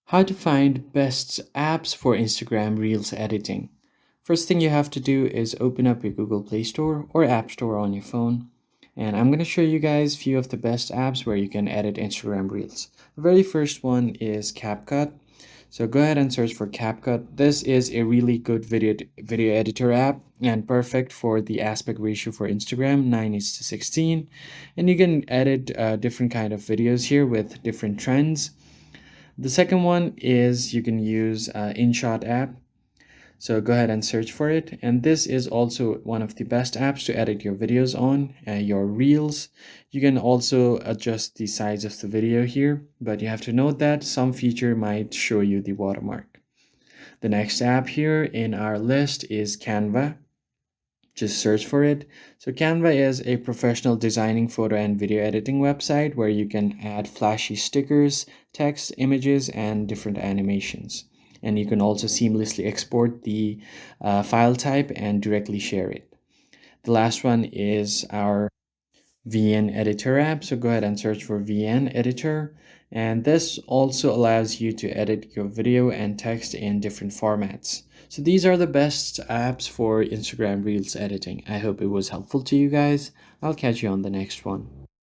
How to find best apps for Instagram Reels editing. First thing you have to do is open up your Google Play Store or App Store on your phone. And I'm going to show you guys a few of the best apps where you can edit Instagram Reels. The very first one is CapCut. So go ahead and search for CapCut. This is a really good video editor app and perfect for the aspect ratio for Instagram 9:16. And you can edit different kind of videos here with different trends. The second one is you can use InShot app. So go ahead and search for it. And this is also one of the best apps to edit your videos on, your reels. You can also adjust the size of the video here, but you have to note that some feature might show you the watermark. The next app here in our list is Canva. Just search for it. So Canva is a professional designing photo and video editing website where you can add flashy stickers, text, images, and different animations. And you can also seamlessly export the file type and directly share it. The last one is our VN Editor app. So go ahead and search for VN Editor. And this also allows you to edit your video and text in different formats. So these are the best apps for Instagram Reels editing. I hope it was helpful to you guys. I'll catch you on the next one.